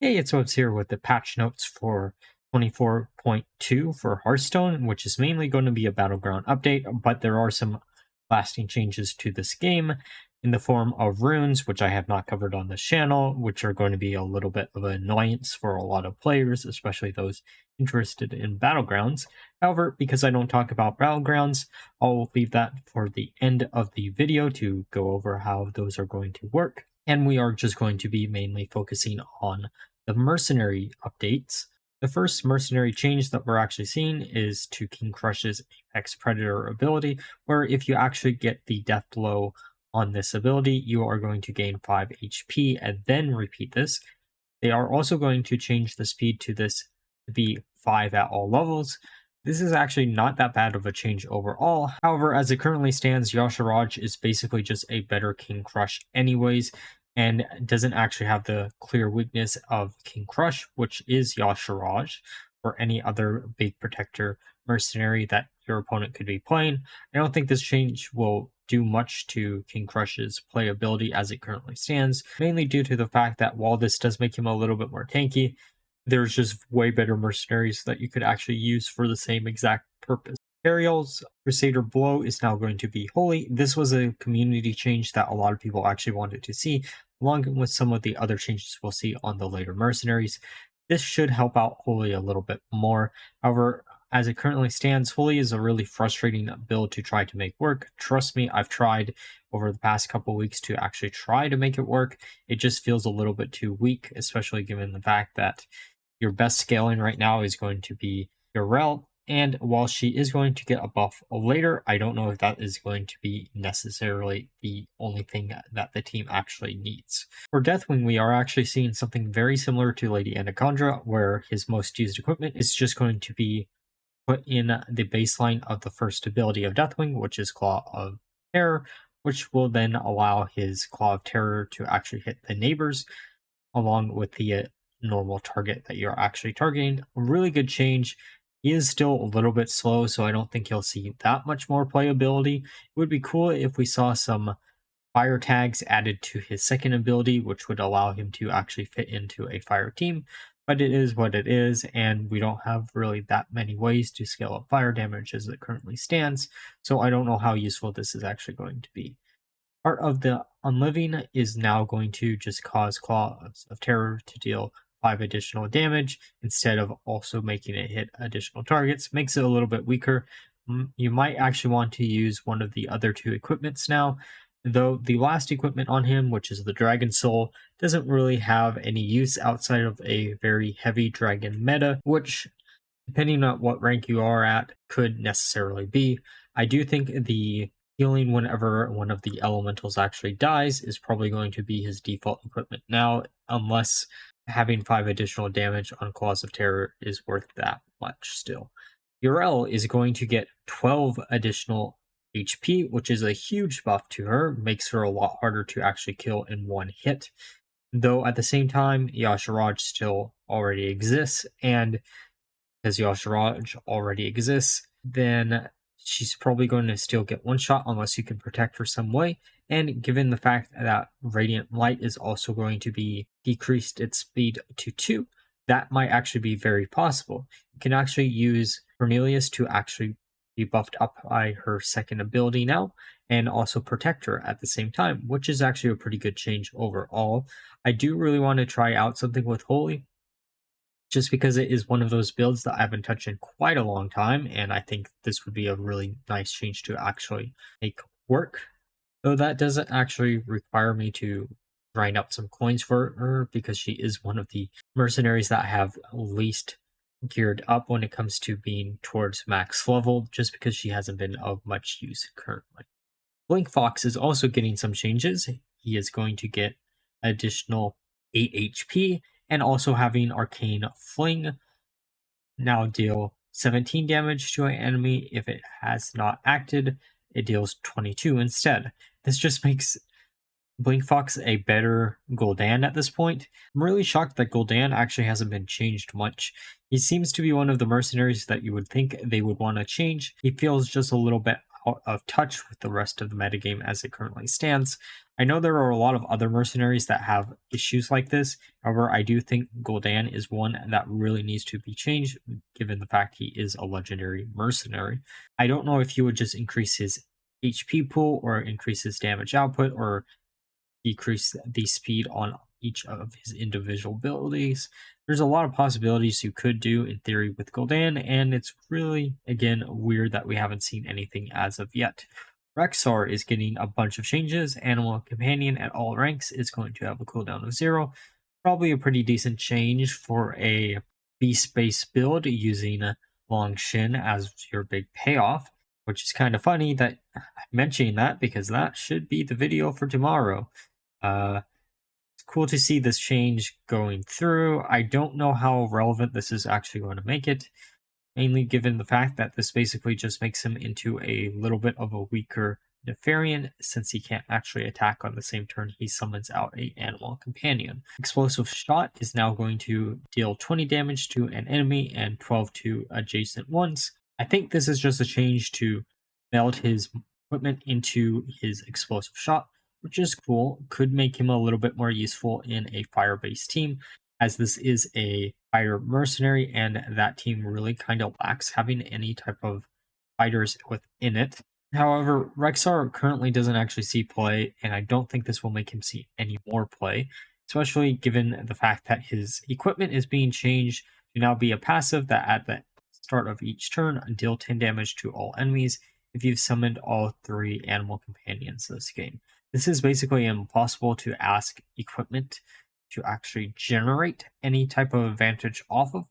Hey, it's Webs here with the patch notes for 24.2 for Hearthstone, which is mainly going to be a Battleground update, but there are some lasting changes to this game in the form of runes, which I have not covered on this channel, which are going to be a little bit of an annoyance for a lot of players, especially those interested in Battlegrounds. However, because I don't talk about Battlegrounds, I'll leave that for the end of the video to go over how those are going to work. And we are just going to be mainly focusing on the mercenary updates. The first mercenary change that we're actually seeing is to King Crush's Apex Predator ability, where if you actually get the death blow on this ability, you are going to gain 5 HP and then repeat this. They are also going to change the speed to this to be 5 at all levels. This is actually not that bad of a change overall. However, as it currently stands, Yasharaj is basically just a better King Crush anyways, and doesn't actually have the clear weakness of King Crush, which is Yasharaj, or any other big protector mercenary that your opponent could be playing. I don't think this change will do much to King Crush's playability as it currently stands, mainly due to the fact that while this does make him a little bit more tanky, there's just way better mercenaries that you could actually use for the same exact purpose. Ariel's Crusader Blow is now going to be holy. This was a community change that a lot of people actually wanted to see, along with some of the other changes we'll see on the later mercenaries. This should help out holy a little bit more. However, as it currently stands, holy is a really frustrating build to try to make work. Trust me, I've tried over the past couple weeks to actually try to make it work. It just feels a little bit too weak, especially given the fact that your best scaling right now is going to be errr. And while she is going to get a buff later, I don't know if that is going to be necessarily the only thing that the team actually needs. For Deathwing, we are actually seeing something very similar to Lady Anaconda, where his most used equipment is just going to be put in the baseline of the first ability of Deathwing, which is Claw of Terror, which will then allow his Claw of Terror to actually hit the neighbors, along with the normal target that you're actually targeting. A really good change. He is still a little bit slow, so I don't think he'll see that much more playability. It would be cool if we saw some fire tags added to his second ability, which would allow him to actually fit into a fire team. But it is what it is, and we don't have really that many ways to scale up fire damage as it currently stands, so I don't know how useful this is actually going to be. Part of the Unliving is now going to just cause Claws of Terror to deal 5 additional damage instead of also making it hit additional targets. Makes it a little bit weaker. You might actually want to use one of the other 2 equipments now, though the last equipment on him, which is the Dragon Soul, doesn't really have any use outside of a very heavy dragon meta, which, depending on what rank you are at, could necessarily be. I do think the healing whenever one of the elementals actually dies is probably going to be his default equipment now, unless having 5 additional damage on Claws of Terror is worth that much still. Urel is going to get 12 additional HP, which is a huge buff to her, makes her a lot harder to actually kill in one hit. Though at the same time, Yasharaj still already exists, and because Yasharaj already exists, then she's probably going to still get one shot unless you can protect her some way. And given the fact that Radiant Light is also going to be decreased its speed to 2, that might actually be very possible. You can actually use Cornelius to actually be buffed up by her second ability now, and also protect her at the same time, which is actually a pretty good change overall. I do really want to try out something with Holy, just because it is one of those builds that I've been touching quite a long time, and I think this would be a really nice change to actually make work. Though that doesn't actually require me to grind up some coins for her, because she is one of the mercenaries that have least geared up when it comes to being towards max level, just because she hasn't been of much use currently. Blink Fox is also getting some changes. He is going to get additional 8 HP, and also having Arcane Fling now deal 17 damage to an enemy. If it has not acted, it deals 22 instead. This just makes Blink Fox a better Gul'dan at this point. I'm really shocked that Gul'dan actually hasn't been changed much. He seems to be one of the mercenaries that you would think they would want to change. He feels just a little bit out of touch with the rest of the metagame as it currently stands. I know there are a lot of other mercenaries that have issues like this. However, I do think Gul'dan is one that really needs to be changed, given the fact he is a legendary mercenary. I don't know if he would just increase his HP pool or increase his damage output or decrease the speed on each of his individual abilities. There's a lot of possibilities you could do in theory with Gul'dan, and it's really, again, weird that we haven't seen anything as of yet. Rexxar is getting a bunch of changes. Animal Companion at all ranks is going to have a cooldown of 0. Probably a pretty decent change for a beast-based build using Long Shin as your big payoff, which is kind of funny that I'm mentioning that because that should be the video for tomorrow. It's cool to see this change going through. I don't know how relevant this is actually going to make it, mainly given the fact that this basically just makes him into a little bit of a weaker Nefarian, since he can't actually attack on the same turn he summons out a Animal Companion. Explosive Shot is now going to deal 20 damage to an enemy and 12 to adjacent ones. I think this is just a change to meld his equipment into his Explosive Shot, which is cool. Could make him a little bit more useful in a fire-based team, as this is a fire mercenary, and that team really kind of lacks having any type of fighters within it. However, Rexxar currently doesn't actually see play, and I don't think this will make him see any more play, especially given the fact that his equipment is being changed to now be a passive that at the start of each turn deal 10 damage to all enemies if you've summoned all 3 animal companions this game. This is basically impossible to ask equipment to actually generate any type of advantage off of.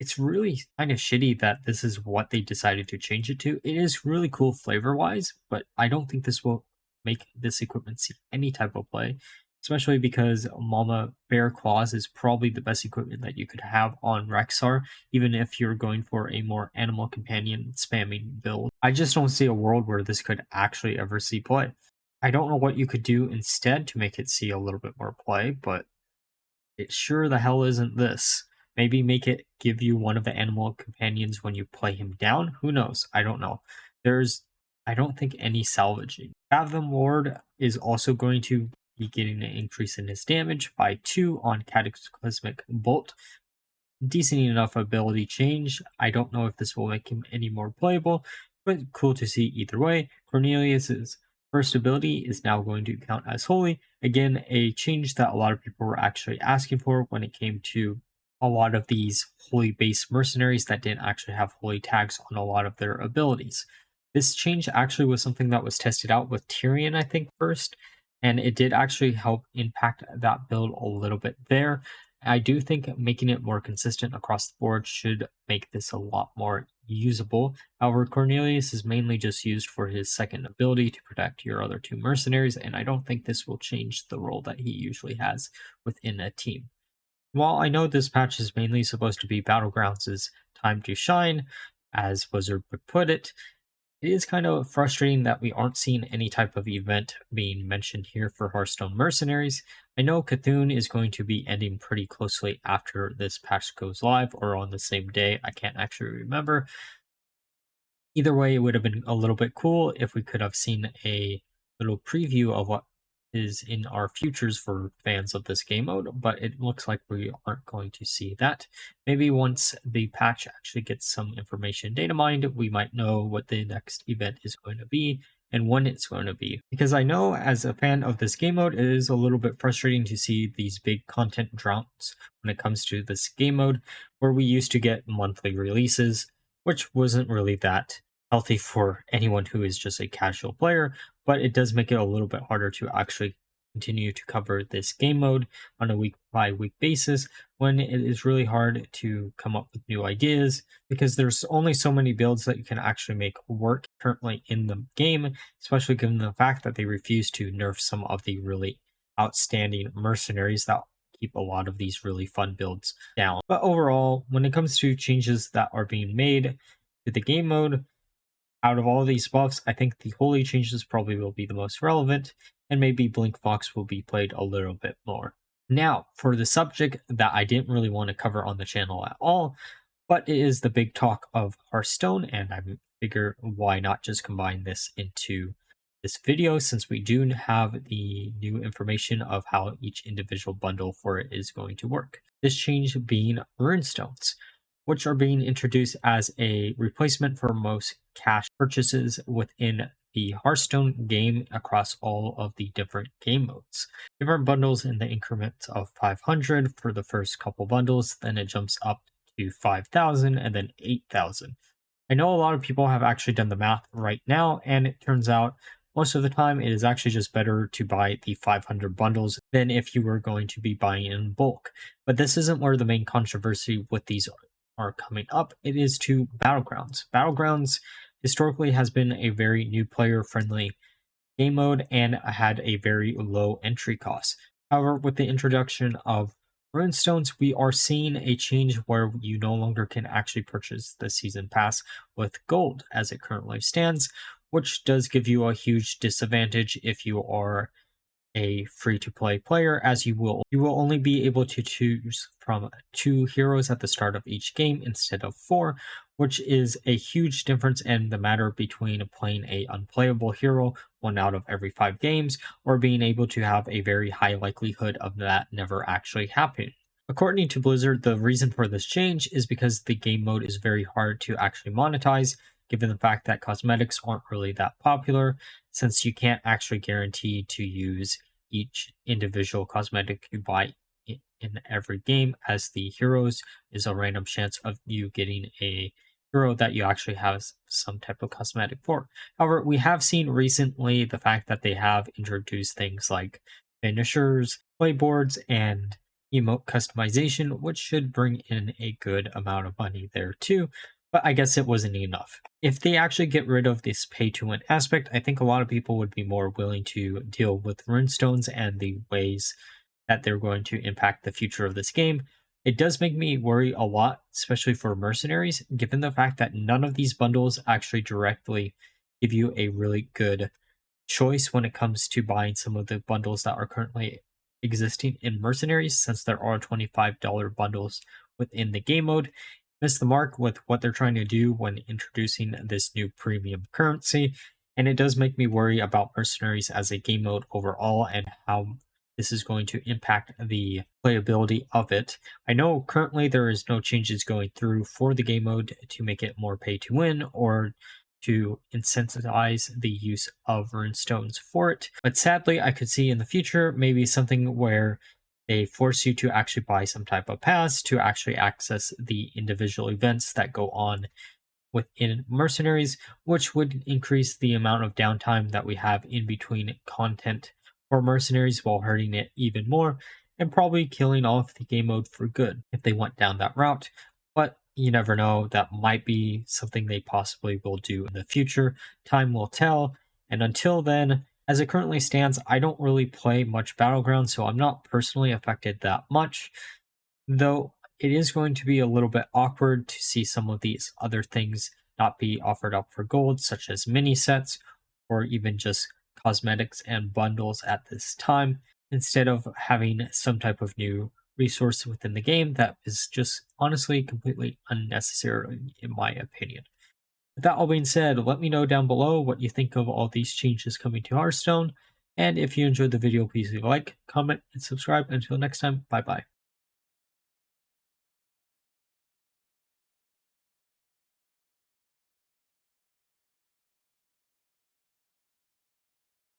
It's really kind of shitty that this is what they decided to change it to. It is really cool flavor-wise, but I don't think this will make this equipment see any type of play, especially because Mama Bear Claws is probably the best equipment that you could have on Rexxar, even if you're going for a more animal companion spamming build. I just don't see a world where this could actually ever see play. I don't know what you could do instead to make it see a little bit more play, but it sure the hell isn't this. Maybe make it give you one of the animal companions when you play him down. Who knows? I don't know. I don't think any salvaging. Fathom Lord is also going to be getting an increase in his damage by 2 on Cataclysmic Bolt. Decent enough ability change. I don't know if this will make him any more playable, but cool to see either way. Cornelius's first ability is now going to count as holy. Again, a change that a lot of people were actually asking for when it came to a lot of these holy based mercenaries that didn't actually have holy tags on a lot of their abilities. This change actually was something that was tested out with Tyrion, I think, first, and it did actually help impact that build a little bit there. I do think making it more consistent across the board should make this a lot more usable. However, Cornelius is mainly just used for his second ability to protect your other 2 mercenaries, and I don't think this will change the role that he usually has within a team. While I know this patch is mainly supposed to be Battlegrounds' time to shine, as Wizard would put it, it is kind of frustrating that we aren't seeing any type of event being mentioned here for Hearthstone Mercenaries. I know Cthulhu is going to be ending pretty closely after this patch goes live, or on the same day, I can't actually remember. Either way, it would have been a little bit cool if we could have seen a little preview of what is in our futures for fans of this game mode, but it looks like we aren't going to see that. Maybe once the patch actually gets some information data mined, we might know what the next event is going to be and when it's going to be. Because I know as a fan of this game mode, it is a little bit frustrating to see these big content droughts when it comes to this game mode, where we used to get monthly releases, which wasn't really that healthy for anyone who is just a casual player, but it does make it a little bit harder to actually continue to cover this game mode on a week by week basis, when it is really hard to come up with new ideas because there's only so many builds that you can actually make work currently in the game, especially given the fact that they refuse to nerf some of the really outstanding mercenaries that keep a lot of these really fun builds down. But overall, when it comes to changes that are being made to the game mode, out of all these buffs, I think the holy changes probably will be the most relevant, and maybe Blink Fox will be played a little bit more. Now, for the subject that I didn't really want to cover on the channel at all, but it is the big talk of Hearthstone, and I'm figure why not just combine this into this video, since we do have the new information of how each individual bundle for it is going to work. This change being runestones, which are being introduced as a replacement for most cash purchases within the Hearthstone game across all of the different game modes. Different bundles in the increments of 500 for the first couple bundles, then it jumps up to 5,000 and then 8,000. I know a lot of people have actually done the math right now, and it turns out most of the time it is actually just better to buy the 500 bundles than if you were going to be buying in bulk. But this isn't where the main controversy with these are coming up. It is to Battlegrounds. Battlegrounds historically has been a very new player friendly game mode and had a very low entry cost. However, with the introduction of Runestones, we are seeing a change where you no longer can actually purchase the season pass with gold as it currently stands, which does give you a huge disadvantage if you are a free-to-play player, as you will only be able to choose from 2 heroes at the start of each game instead of 4, which is a huge difference in the matter between playing a unplayable hero 1 out of every 5 games, or being able to have a very high likelihood of that never actually happening. According to Blizzard, the reason for this change is because the game mode is very hard to actually monetize, given the fact that cosmetics aren't really that popular, since you can't actually guarantee to use each individual cosmetic you buy in every game, as the heroes is a random chance of you getting a hero that you actually have some type of cosmetic for. However, we have seen recently the fact that they have introduced things like finishers, playboards, and emote customization, which should bring in a good amount of money there too. But I guess it wasn't enough. If they actually get rid of this pay to win aspect, I think a lot of people would be more willing to deal with runestones and the ways that they're going to impact the future of this game. It does make me worry a lot, especially for mercenaries, given the fact that none of these bundles actually directly give you a really good choice when it comes to buying some of the bundles that are currently existing in mercenaries, since there are $25 bundles within the game mode. Missed the mark with what they're trying to do when introducing this new premium currency, and it does make me worry about mercenaries as a game mode overall and how this is going to impact the playability of it. I know currently there is no changes going through for the game mode to make it more pay to win or to incentivize the use of runestones for it, but sadly I could see in the future maybe something where they force you to actually buy some type of pass to actually access the individual events that go on within mercenaries, which would increase the amount of downtime that we have in between content for mercenaries while hurting it even more, and probably killing off the game mode for good if they went down that route. But you never know, that might be something they possibly will do in the future. Time will tell, and until then, as it currently stands, I don't really play much Battlegrounds, so I'm not personally affected that much, though it is going to be a little bit awkward to see some of these other things not be offered up for gold, such as mini sets or even just cosmetics and bundles at this time, instead of having some type of new resource within the game that is just honestly completely unnecessary, in my opinion. With that all being said, let me know down below what you think of all these changes coming to Hearthstone, and if you enjoyed the video, please leave a like, comment, and subscribe. Until next time, bye bye.